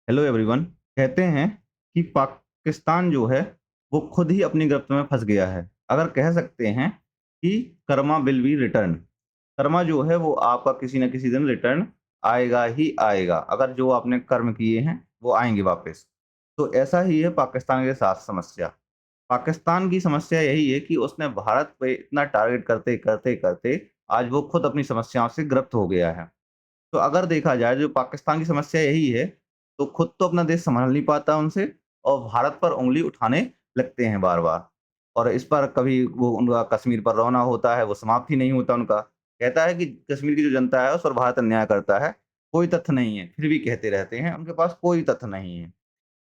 Hello everyone. कहते हैं कि पाकिस्तान जो है वो खुद ही अपनी गिरफ्त में फंस गया है। अगर कह सकते हैं कि Karma will be return. Karma जो है वो आपका किसी न किसी दिन रिटर्न आएगा ही आएगा। अगर जो आपने कर्म किए हैं वो आएंगे वापस। तो ऐसा ही है पाकिस्तान के साथ समस्या। पाकिस्तान की समस्या यही है कि उसने भारत पे इतना टारगेट करते करते करते आज वो खुद अपनी समस्याओं से ग्रस्त हो गया है। तो अगर देखा जाए जो पाकिस्तान की समस्या यही है, तो खुद तो अपना देश सँभाल नहीं पाता उनसे और भारत पर उँगली उठाने लगते हैं बार-बार। और इस पर कभी वो उनका कश्मीर पर रोना होता है, वो समाप्त ही नहीं होता उनका। कहता है कि कश्मीर की जो जनता है उस पर भारत अन्याय करता है, कोई तथ्य नहीं है, फिर भी कहते रहते हैं, उनके पास कोई तथ्य नहीं है।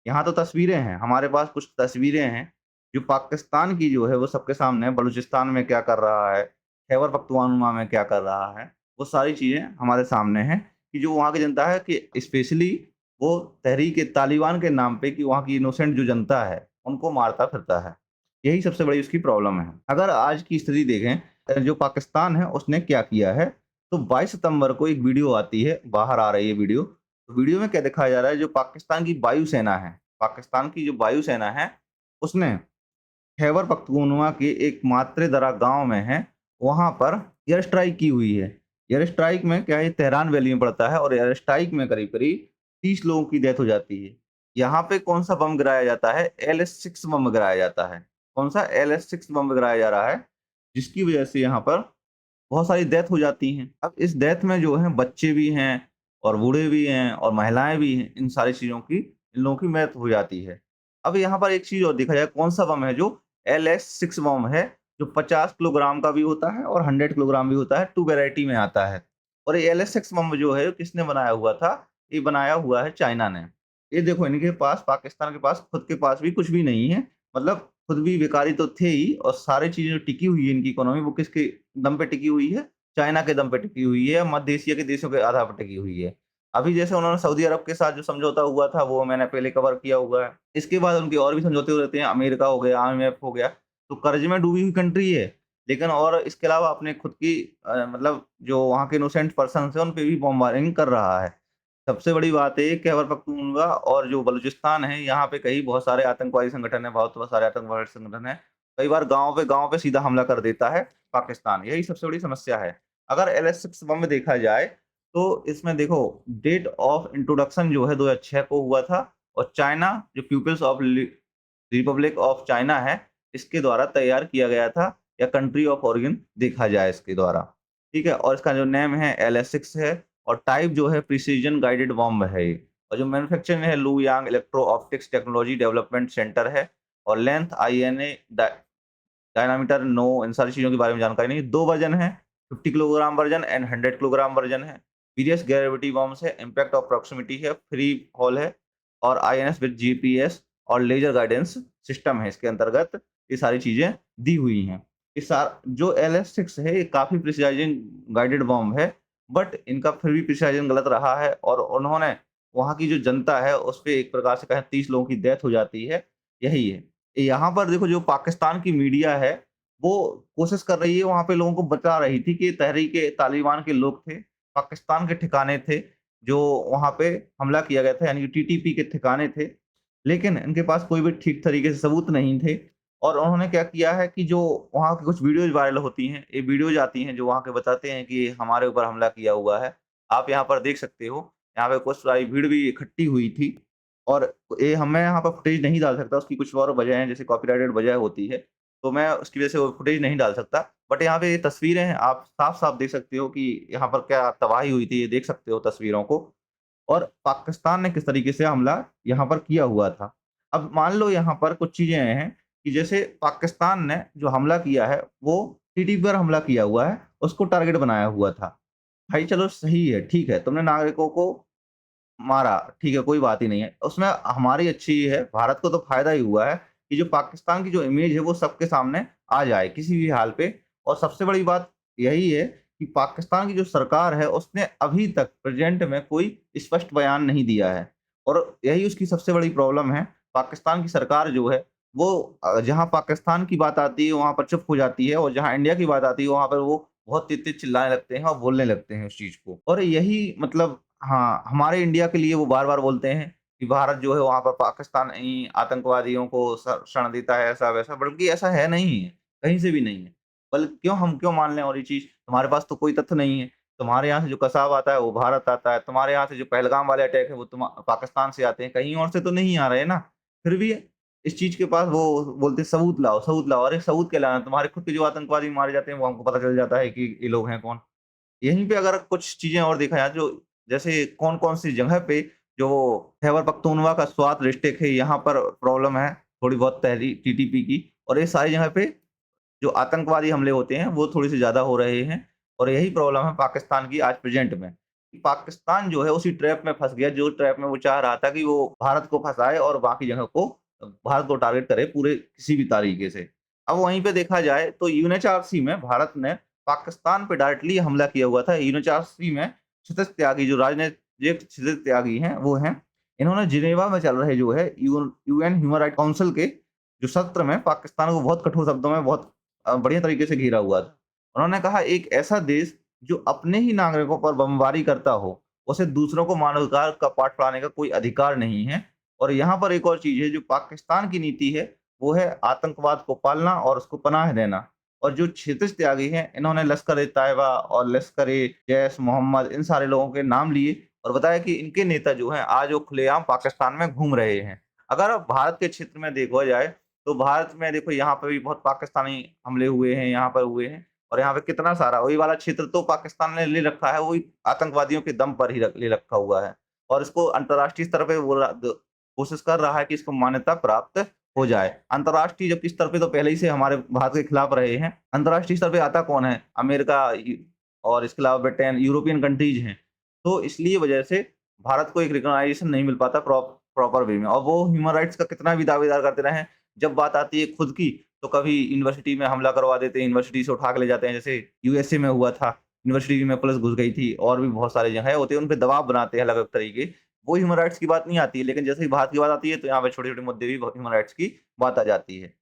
यहाँ तो तस्वीरें हैं, हमारे पास कुछ तस्वीरें हैं, जो पाकिस्तान की जो है वो सबके सामने है, बलूचिस्तान में क्या कर रहा है, खैबर पख्तूनख्वा में क्या कर रहा है, वो सारी चीज़ें हमारे सामने हैं कि जो वहाँ की जनता है कि स्पेशली वो तहरीक-ए-तालिबान के नाम पे कि वहाँ की इनोसेंट जो जनता है, उनको मारता फिरता है। यही सबसे बड़ी उसकी प्रॉब्लम है। अगर आज की स्थिति देखें जो पाकिस्तान है उसने क्या किया है, तो 22 सितंबर को एक वीडियो आती है, बाहर आ रही है वीडियो। तो वीडियो में क्या दिखाया जा रहा है जो पाकिस्तान की वायुसेना है, पाकिस्तान की जो वायुसेना है, उसने खैबर पख्तूनख्वा के एक मात्रेदरा गाँव में है, वहाँ पर एयर स्ट्राइक की हुई है। एयर स्ट्राइक में क्या है, ये तेहरान वैली में पड़ता है और एयर स्ट्राइक में करीब-करीब 30 लोगों की डेथ हो जाती है। यहाँ पे कौन-सा बम गिराया जाता है? एलएस-6 बम गिराया जाता है। कौन-सा? एलएस-6 बम गिराया जा रहा है, जिसकी वजह से यहाँ पर बहुत सारी डेथ हो जाती हैं। अब इस डेथ में जो है बच्चे भी हैं और बूढ़े भी हैं और महिलाएँ भी हैं, इन सारी चीज़ों की इन लोगों की मौत हो जाती है। अब यहाँ पर एक चीज़ और देखा जाए कौन-सा बम है जो एलएस-6 बम है, जो 50 किलोग्राम का भी होता है और 100 किलोग्राम भी होता है, 2 वैरायटी में आता है। और ये एलएस-6 बम जो है किसने बनाया हुआ था? ये बनाया हुआ है चाइना ने। ये देखो इनके पास पाकिस्तान के पास खुद के पास भी कुछ भी नहीं है। मतलब खुद भी भिखारी तो थे ही और सारी चीज़ें जो टिकी हुई है इनकी इकोनॉमी वो किसके दम पे टिकी हुई है? चाइना के दम पे टिकी हुई है, मध्य एशिया के देशों के आधार पर टिकी हुई है। अभी जैसे उन्होंने सऊदी अरब के साथ जो समझौता हुआ था, वो मैंने पहले कवर किया हुआ है। इसके बाद उनके और भी समझौते हो रहते हैं, अमेरिका हो गया, आईएमएफ हो गया, तो कर्ज में डूबी हुई कंट्री है। लेकिन और इसके अलावा अपने खुद की मतलब जो वहाँ के इनोसेंट पर्सन्स हैं, उन पे भी बमबारिंग कर रहा है। सबसे बड़ी बात है ये खैबर पख्तूनख्वा और जो बलूचिस्तान है, यहाँ पे कई बहुत सारे आतंकवादी संगठन हैं, बहुत सारे आतंकवादी संगठन हैं। कई बार गाँव पे सीधा हमला कर देता है पाकिस्तान, यही सबसे बड़ी समस्या है। अगर एलएस-6 बम में देखा जाए, तो इसमें देखो डेट ऑफ इंट्रोडक्शन जो है 2006 को हुआ था और चाइना जो Peoples of Republic of China है, इसके द्वारा तैयार किया गया था या कंट्री ऑफ ओरिजिन देखा जाए इसके द्वारा, ठीक है? और इसका जो नेम है एलएस-6 है और टाइप जो है प्रिसिजन गाइडेड बॉम्ब है ये और जो मैन्युफैक्चरिंग है Luoyang electro optics technology development centre है और लेंथ आईएनए डायनामीटर नो इन सारी चीज़ों के बारे में जानकारी नहीं है। 2 वर्ज़न है, 50 kilogram version and 100 kilogram version है। वेरियस ग्रेविटी बॉम्ब्स है, इम्पैक्ट ऑफ प्रॉक्सिमिटी है, फ्री फॉल है और आईएनएस विद जीपीएस और लेज़र गाइडेंस सिस्टम है इसके अंतर्गत ये सारी चीज़ें दी हुई हैं। ये जो एलएस-6 है ये काफ़ी प्रिसाइजिंग गाइडेड बॉम्ब है, बट इनका फिर भी प्रिसाइजिंग गलत रहा है और उन्होंने वहाँ की जो जनता है उस पे एक प्रकार से कहें 30 लोगों की डेथ हो जाती है, यही है। यहाँ पर देखो जो पाकिस्तान की मीडिया है, वो कोशिश कर रही है वहाँ पे लोगों को बता रही थी कि तहरीक-ए-तालिबान के लोग थे, पाकिस्तान के ठिकाने थे, जो वहाँ पे हमला किया गया था यानी कि टीटीपी के ठिकाने थे। लेकिन इनके पास कोई भी ठीक तरीके से सबूत नहीं थे और उन्होंने क्या किया है कि जो वहाँ की कुछ वीडियोज़ वायरल होती हैं, ये वीडियोज़ आती हैं जो वहाँ के बताते हैं कि हमारे ऊपर हमला किया हुआ है। आप यहाँ पर देख सकते हो, यहाँ पे कुछ सारी भीड़ भी इकट्ठी हुई थी और ये मैं यहाँ पर फुटेज नहीं डाल सकता, उसकी कुछ और वजह हैं, जैसे कॉपीराइटेड वजह होती है, तो मैं उसकी वजह से वो फुटेज नहीं डाल सकता। बट यहाँ पे ये तस्वीरें हैं, आप साफ-साफ देख सकते हो कि यहाँ पर क्या तबाही हुई थी, ये देख सकते हो तस्वीरों को और पाकिस्तान ने किस तरीके से हमला यहाँ पर किया हुआ था। अब मान लो यहाँ पर कुछ चीज़ें हैं कि जैसे पाकिस्तान ने जो हमला किया है, वो टीटीपी पर हमला किया हुआ है, उसको टारगेट बनाया हुआ था। भाई चलो सही है, ठीक है, तुमने नागरिकों को मारा, ठीक है, कोई बात ही नहीं है। उसमें हमारी अच्छी है, भारत को तो फ़ायदा ही हुआ है कि जो पाकिस्तान की जो इमेज है वो सबके सामने आ जाए किसी भी हाल पे और सबसे बड़ी बात यही है कि पाकिस्तान की जो सरकार है उसने अभी तक प्रेज़ेंट में कोई स्पष्ट बयान नहीं दिया है और यही उसकी सबसे बड़ी प्रॉब्लम है। पाकिस्तान की सरकार जो है वो जहाँ पाकिस्तान की बात आती है वहाँ पर चुप हो जाती है और जहाँ इंडिया की बात आती है वहाँ पर वो बहुत तेज़-तेज़ चिल्लाने लगते हैं और बोलने लगते हैं उस चीज़ को और यही मतलब हाँ, हमारे इंडिया के लिए वो बार-बार बोलते हैं कि भारत जो है वहाँ पर पाकिस्तान ही आतंकवादियों को शरण देता है ऐसा-वैसा, बल्कि ऐसा है नहीं है, कहीं से भी नहीं है। बल्कि हम क्यों मान लें और ये चीज़? तुम्हारे पास तो कोई तथ्य नहीं है। तुम्हारे यहाँ से जो कसाब आता है वो भारत आता है, तुम्हारे यहाँ से जो पहलगाम वाले अटैक है वो पाकिस्तान से आते हैं, कहीं और से तो नहीं आ रहे हैं ना। फिर भी इस चीज़ के पास वो बोलते हैं सबूत लाओ, सबूत लाओ। अरे सबूत क्या लाना? तुम्हारे खुद के जो आतंकवादी मारे जाते हैं वो हमको पता चल जाता है कि ये लोग हैं कौन। यहीं पे अगर कुछ चीज़ें और देखा जाए जो जैसे कौन-कौन सी जगह पे जो खैबर पख्तूनख्वा का स्वात डिस्ट्रिक्ट है, यहाँ पर प्रॉब्लम है थोड़ी बहुत टीटीपी की, और ये सारी जगह पे जो आतंकवादी हमले होते हैं, वो थोड़ी-सी ज़्यादा हो रहे हैं, और यही प्रॉब्लम है पाकिस्तान की आज प्रेज़ेंट में। कि पाकिस्तान जो है उसी ट्रैप में फँस गया, जो ट्रैप में वो चाह रहा था कि वो भारत को फँसाए और बाकी जगह को भारत को टारगेट करे पूरे किसी भी तरीके से। अब वहीं पे देखा जाए तो यूएनएचआरसी में भारत ने पाकिस्तान पे डायरेक्टली हमला किया हुआ था। यूएनएचआरसी में क्षितिज त्यागी जो राजनैतिक क्षितिज त्यागी हैं, वो हैं। इन्होंने जिनेवा में चल रहे जो है यूएन ह्यूमन राइट काउंसिल के जो सत्र में पाकिस्तान को बहुत कठोर शब्दों में बहुत बढ़िया तरीके से घेरा हुआ था। उन्होंने कहा एक ऐसा देश जो अपने ही नागरिकों पर बमबारी करता हो, उसे दूसरों को मानवाधिकार का पाठ पढ़ाने का कोई अधिकार नहीं है। और यहाँ पर एक और चीज़ है जो पाकिस्तान की नीति है, वो है आतंकवाद को पालना और उसको पनाह देना। और जो क्षितिज त्यागी हैं, इन्होंने लश्कर-ए-तैयबा और लश्कर-ए-जैश-मोहम्मद इन सारे लोगों के नाम लिए और बताया कि इनके नेता जो हैं आज वो खुलेआम पाकिस्तान में घूम रहे हैं। अगर अब भारत के क्षेत्र में देखा जाए तो भारत में देखो यहाँ पे भी बहुत पाकिस्तानी हमले हुए हैं, यहाँ पर हुए हैं, और यहाँ पे कितना सारा वही वाला क्षेत्र तो पाकिस्तान ने ले रखा है, वही आतंकवादियों के दम पर ही ले रखा हुआ है। और इसको अंतर्राष्ट्रीय स्तर पे कोशिश कर रहा है कि इसको मान्यता प्राप्त हो जाए। अंतर्राष्ट्रीय जबकि स्तर पे तो पहले ही से हमारे भारत के खिलाफ रहे हैं। अंतर्राष्ट्रीय स्तर पे आता कौन है? अमेरिका और इसके अलावा ब्रिटेन, यूरोपियन कंट्रीज़ हैं। तो इसलिए वजह से भारत को एक रिकॉग्नाइजेशन नहीं मिल पाता प्रॉपर वे में, और वो ह्यूमन राइट्स का कितना भी दावेदार करते रहें, जब बात आती है खुद की, तो कभी यूनिवर्सिटी में हमला करवा देते हैं, यूनिवर्सिटी से उठा के ले जाते हैं, जैसे यूएसए में हुआ था, यूनिवर्सिटी में पुलिस घुस गई थी, और भी बहुत सारे जगह होते हैं, उन पे दबाव बनाते हैं अलग-अलग तरीके। वो ह्यूमन राइट्स की बात नहीं आती है, लेकिन जैसे ही भारत की बात आती है, तो यहाँ पे छोटे-छोटे मुद्दे भी ह्यूमन राइट्स की बात आ जाती है।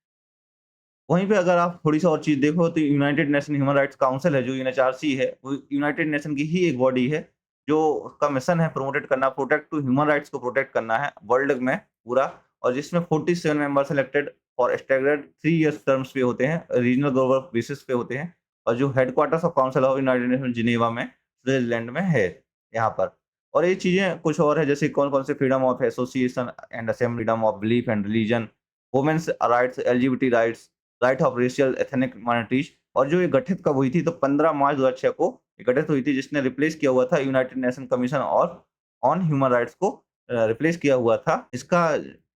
वहीं पे अगर आप थोड़ी-सी और चीज़ देखो तो United nation human rights council है, जो यूएनएचआरसी है, वो यूनाइटेड नेशन की ही एक बॉडी है, जो उसका मिशन है प्रमोटेट करना, प्रोटेक्ट टू ह्यूमन राइट्स को प्रोटेक्ट करना है वर्ल्ड में पूरा, और जिसमें 47 मेंबर सेलेक्टेड और स्टैगर्ड 3 इयर्स टर्म्स पे होते हैं, रीजनल ग्लोबल बेसिस पे होते हैं, और जो headquarters of council of United nation Geneva में, स्विट्जरलैंड में है यहाँ पर। और ये चीज़ें कुछ और है, जैसे कौन-कौन से freedom of association and assembly, freedom of belief and religion, women's rights, LGBT rights, right of racial ethnic minorities. और जो ये गठित कब हुई थी, तो 15 मार्च 2006 को ये गठित हुई थी, जिसने रिप्लेस किया हुआ था यूनाइटेड नेशन कमीशन और ऑन ह्यूमन राइट्स को रिप्लेस किया हुआ था। इसका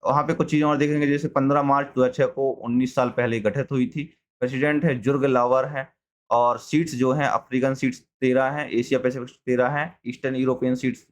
वहाँ पे कुछ चीज़ें और देखेंगे, जैसे 15 मार्च 2006 को 19 साल पहले गठित हुई थी। प्रेसिडेंट है जुर्ग लावर हैं, और सीट्स जो हैं अफ्रीकन सीट्स 13 हैं, एशिया पैसिफिक 13 हैं, ईस्टर्न यूरोपियन सीट्स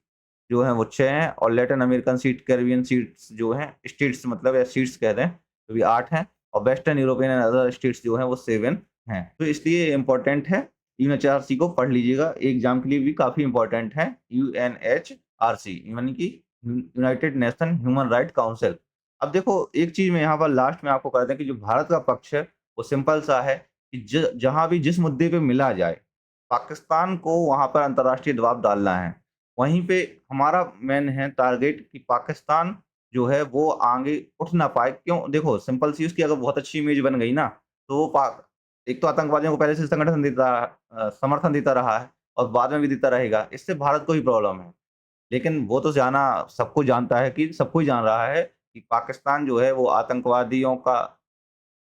जो हैं वो 6 हैं, और Latin American seat, Caribbean seats जो हैं, स्टेट्स मतलब या सीट्स कह दें, तो ये 8 हैं, और western European and other states जो हैं वो 7 हैं। तो इसलिए इम्पोर्टेंट है, यूएनएचआरसी को पढ़ लीजिएगा, एग्ज़ाम के लिए भी काफ़ी इम्पोर्टेंट है यूएनएचआरसी, यानी कि United nation human right council. अब देखो एक चीज़ मैं यहाँ पर लास्ट में आपको कर दें कि जो भारत का पक्ष है, वो सिंपल सा है कि जहाँ भी जिस मुद्दे पे मिला जाए, पाकिस्तान को वहाँ पर अंतर्राष्ट्रीय दबाव डालना है। वहीं पे हमारा मेन है टारगेट कि पाकिस्तान जो है वो आगे उठ ना पाए। क्यों? देखो सिंपल सी उसकी अगर बहुत अच्छी इमेज बन गई ना, तो वो पा एक तो आतंकवादियों को पहले से समर्थन देता रहा है, और बाद में भी देता रहेगा। इससे भारत को ही प्रॉब्लम है। लेकिन वो तो जाना सबको जानता है, कि सबको ही जान रहा है कि पाकिस्तान जो है वो आतंकवादियों का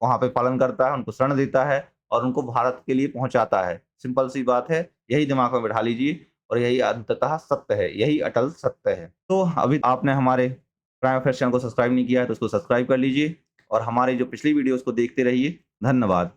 वहाँ पे पालन करता है, उनको शरण देता है और उनको भारत के लिए पहुँचाता है। सिंपल सी बात है, यही दिमाग में बिठा लीजिए, और यही अंततः सत्य है, यही अटल सत्य है। तो अभी आपने हमारे प्राइम अफेयर्स चैनल को सब्सक्राइब नहीं किया है, तो उसको सब्सक्राइब कर लीजिए, और हमारी जो पिछली वीडियोज़ को देखते रहिए। धन्यवाद।